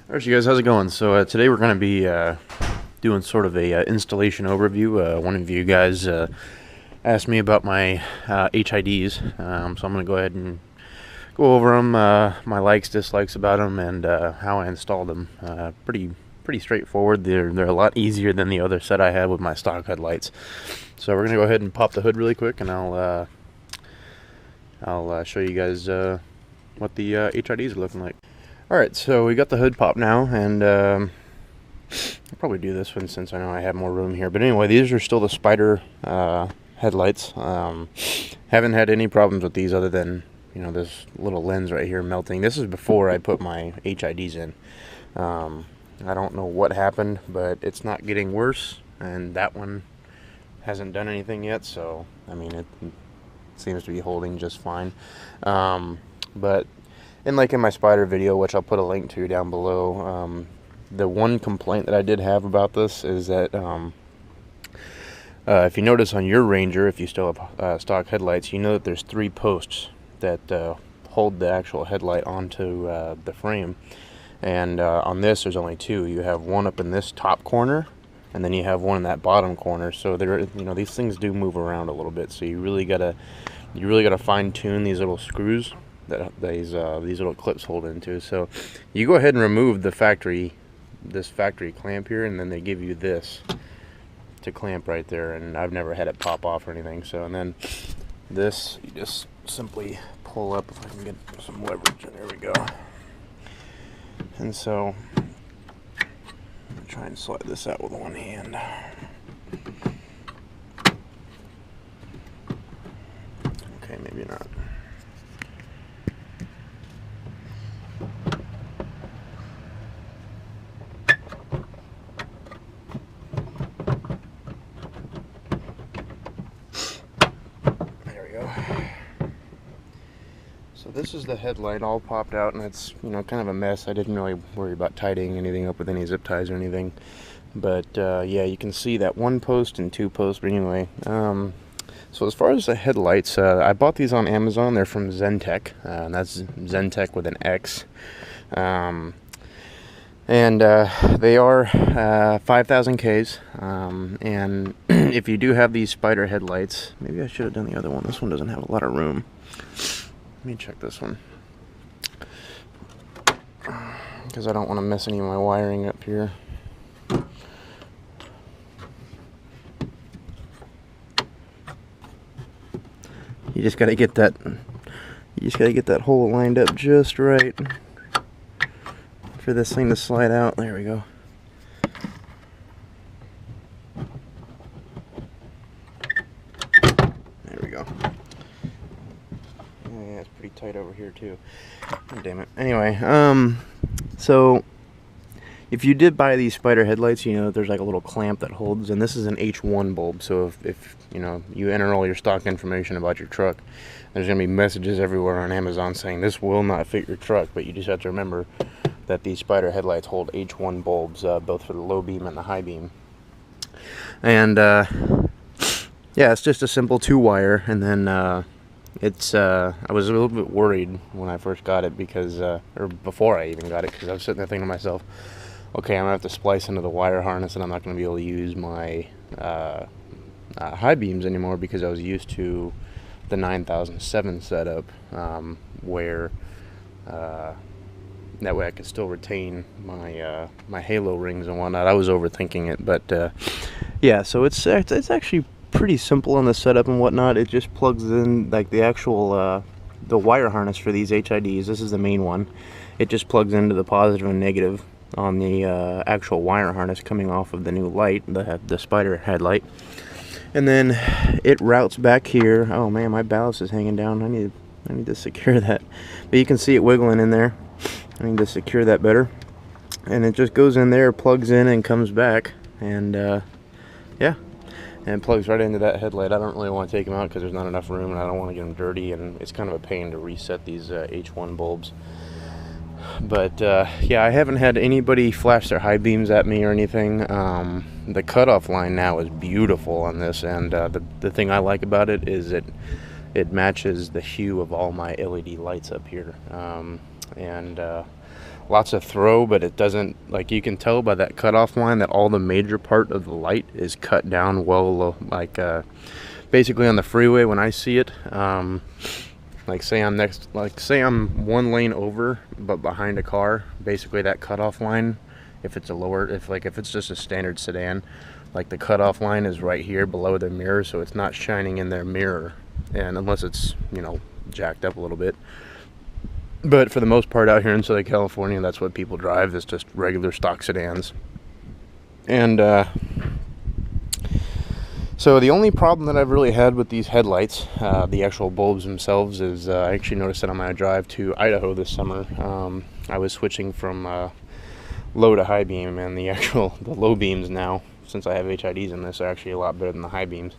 Alright, you guys, how's it going? So today we're going to be doing sort of a installation overview. One of you guys asked me about my HIDs, so I'm going to go ahead and go over them, my likes, dislikes about them, and how I installed them. Pretty straightforward. They're a lot easier than the other set I had with my stock headlights. So we're going to go ahead and pop the hood really quick, and I'll show you guys what the HIDs are looking like. Alright, so we got the hood popped now, and I'll probably do this one since I know I have more room here. But anyway, these are still the Spider headlights. Haven't had any problems with these other than, you know, this little lens right here melting. This is before I put my HIDs in. I don't know what happened, but it's not getting worse, and that one hasn't done anything yet, so, I mean, it seems to be holding just fine. But and like in my Spider video, which I'll put a link to down below, the one complaint that I did have about this is that if you notice on your Ranger, if you still have stock headlights, you know that there's 3 posts that hold the actual headlight onto the frame. And on this, there's only 2. You have one up in this top corner, and then you have one in that bottom corner. So there, you know, these things do move around a little bit. So you really gotta fine tune these little screws that these little clips hold into. So you go ahead and remove this factory clamp here, and then they give you this to clamp right there, and I've never had it pop off or anything. So, and then this you just simply pull up. If I can get some leverage, and there we go. And so I'm gonna try and slide this out with one hand. Okay, maybe not. So this is the headlight all popped out, and it's, you know, kind of a mess. I didn't really worry about tidying anything up with any zip ties or anything. But yeah, you can see that 1 post and 2 posts. But anyway, so as far as the headlights, I bought these on Amazon. They're from Zentech, and that's Zentech with an X. And they are 5,000 Ks. And if you do have these Spider headlights, maybe I should have done the other one. This one doesn't have a lot of room. Let me check this one, because I don't want to mess any of my wiring up here. You just got to get that. Hole lined up just right for this thing to slide out. There we go. There we go. Yeah, it's pretty tight over here too. Oh, damn it. Anyway, so if you did buy these Spider headlights, you know that there's like a little clamp that holds, and this is an H1 bulb. So if you know, you enter all your stock information about your truck, there's gonna be messages everywhere on Amazon saying this will not fit your truck. But you just have to remember that these Spider headlights hold H1 bulbs, both for the low beam and the high beam. And yeah, it's just a simple 2-wire, and then I was a little bit worried when I first got it, because or before I even got it, because I was sitting there thinking to myself, okay, I'm gonna have to splice into the wire harness, and I'm not gonna be able to use my high beams anymore, because I was used to the 9007 setup, where that way I could still retain my my halo rings and whatnot. I was overthinking it, but yeah, so it's actually pretty simple on the setup and whatnot. It just plugs in like the actual the wire harness for these HIDs. This is the main one. It just plugs into the positive and negative on the actual wire harness coming off of the new light, the Spider headlight. And then it routes back here. Oh man, my ballast is hanging down. I need to secure that. But you can see it wiggling in there. I need to secure that better. And it just goes in there, plugs in, and comes back. And yeah. And plugs right into that headlight. I don't really want to take them out because there's not enough room, and I don't want to get them dirty, and it's kind of a pain to reset these H1 bulbs. But yeah, I haven't had anybody flash their high beams at me or anything. The cutoff line now is beautiful on this, and the thing I like about it is it matches the hue of all my LED lights up here. And lots of throw, but it doesn't, like, you can tell by that cutoff line that all the major part of the light is cut down well low, like basically on the freeway when I see it. Like say I'm one lane over but behind a car, basically that cutoff line, if it's just a standard sedan, like the cutoff line is right here below their mirror, so it's not shining in their mirror, and unless it's, you know, jacked up a little bit. But for the most part out here in Southern California, that's what people drive, is just regular stock sedans. And so the only problem that I've really had with these headlights, the actual bulbs themselves, is I actually noticed that on my drive to Idaho this summer. I was switching from low to high beam, and the low beams now, since I have HIDs in this, are actually a lot better than the high beams.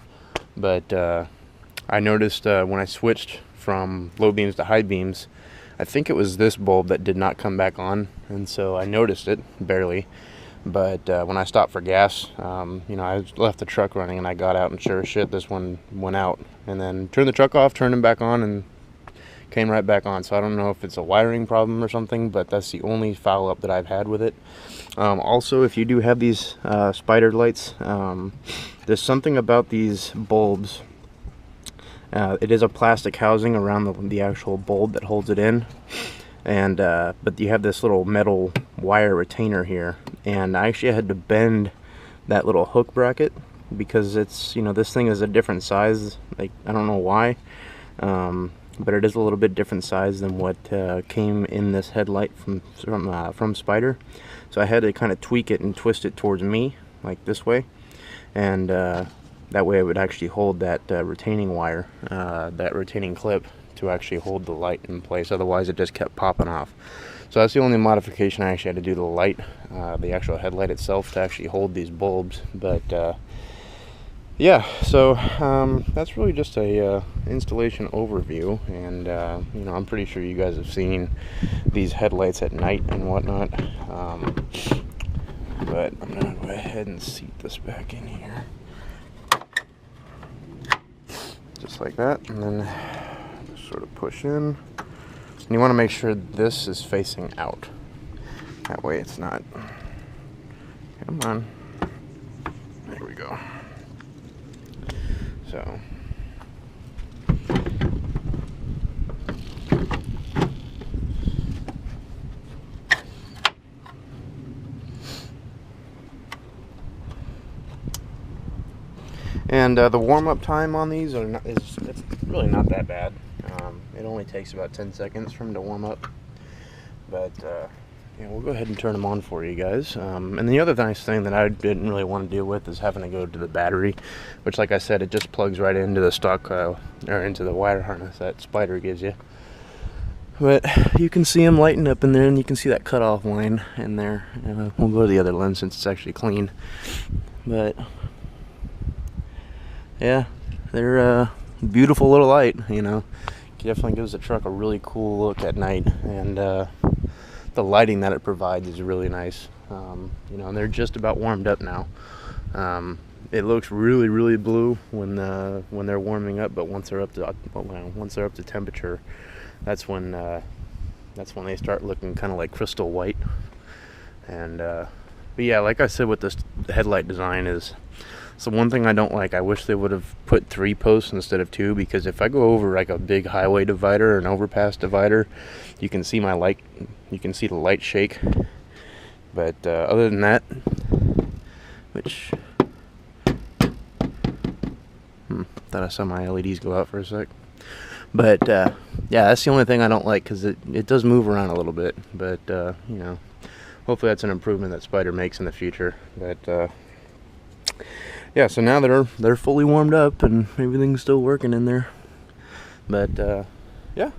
But I noticed when I switched from low beams to high beams, I think it was this bulb that did not come back on, and so I noticed it barely. But when I stopped for gas, you know, I left the truck running, and I got out, and sure as shit, this one went out. And then turned the truck off, turned it back on, and came right back on. So I don't know if it's a wiring problem or something, but that's the only foul up that I've had with it. Also, if you do have these spider lights, there's something about these bulbs. It is a plastic housing around the actual bulb that holds it in, and but you have this little metal wire retainer here, and I actually had to bend that little hook bracket because it's, you know, this thing is a different size. Like, I don't know why, but it is a little bit different size than what came in this headlight from Spider. So I had to kind of tweak it and twist it towards me, like this way, and that way it would actually hold that retaining wire, that retaining clip, to actually hold the light in place. Otherwise it just kept popping off. So that's the only modification I actually had to do to the light, the actual headlight itself, to actually hold these bulbs. But yeah, so that's really just a installation overview, and you know, I'm pretty sure you guys have seen these headlights at night and whatnot. But I'm gonna go ahead and seat this back in here, just like that, and then just sort of push in. And you want to make sure this is facing out. That way it's not. Come on. There we go. So. And the warm-up time on these it's really not that bad. It only takes about 10 seconds for them to warm up. But yeah, we'll go ahead and turn them on for you guys. And the other nice thing that I didn't really want to deal with is having to go to the battery, which, like I said, it just plugs right into the stock or into the wire harness that Spider gives you. But you can see them lighting up in there, and you can see that cutoff line in there. We'll go to the other lens since it's actually clean. But yeah, they're a beautiful little light, you know. Definitely gives the truck a really cool look at night, and the lighting that it provides is really nice. You know, and they're just about warmed up now. It looks really, really blue when they're warming up, but once they're up to temperature, that's when they start looking kind of like crystal white. And but yeah, like I said, with this headlight design is. So one thing I don't like, I wish they would have put 3 posts instead of 2, because if I go over like a big highway divider or an overpass divider, you can see the light shake. But other than that, which thought I saw my LEDs go out for a sec. But yeah, that's the only thing I don't like, because it does move around a little bit. But you know, hopefully that's an improvement that Spider makes in the future. But yeah, so now they're fully warmed up and everything's still working in there. But yeah,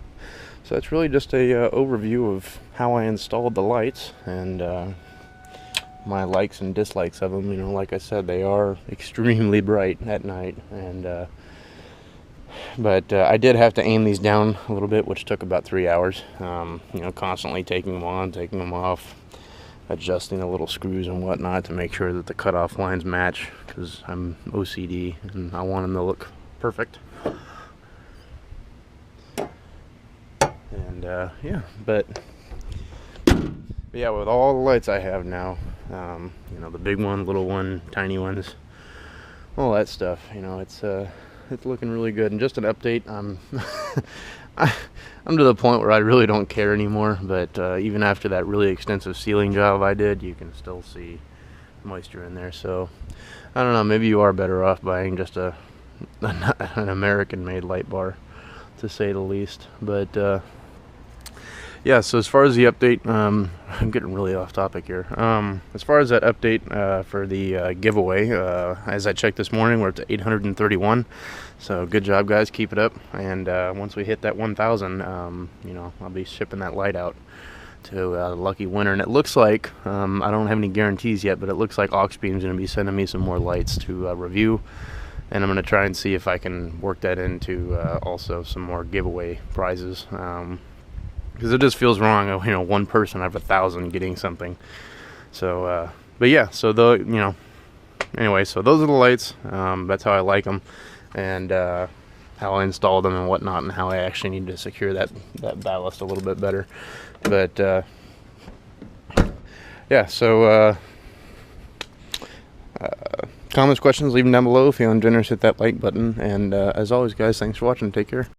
so that's really just a overview of how I installed the lights, and my likes and dislikes of them. You know, like I said, they are extremely bright at night, and but I did have to aim these down a little bit, which took about 3 hours. You know, constantly taking them on, taking them off, adjusting the little screws and whatnot to make sure that the cutoff lines match, because I'm OCD and I want them to look perfect. And yeah, but But yeah, with all the lights I have now, you know, the big one, little one, tiny ones, all that stuff, you know, it's looking really good. And just an update, I'm to the point where I really don't care anymore, but even after that really extensive sealing job I did, you can still see moisture in there. So I don't know, maybe you are better off buying just an American-made light bar, to say the least. But yeah, so as far as the update, I'm getting really off topic here. As far as that update for the giveaway, as I checked this morning, we're at 831. So good job, guys. Keep it up. And once we hit that 1,000, you know, I'll be shipping that light out to a lucky winner. And it looks like, I don't have any guarantees yet, but it looks like Auxbeam's going to be sending me some more lights to review. And I'm going to try and see if I can work that into also some more giveaway prizes. Because it just feels wrong, you know, one person out of 1,000 getting something. So, but yeah, so you know, anyway, so those are the lights. That's how I like them, and how I installed them and whatnot, and how I actually need to secure that ballast a little bit better. But yeah, so comments, questions, leave them down below. If you're feeling generous, hit that like button. And as always, guys, thanks for watching. Take care.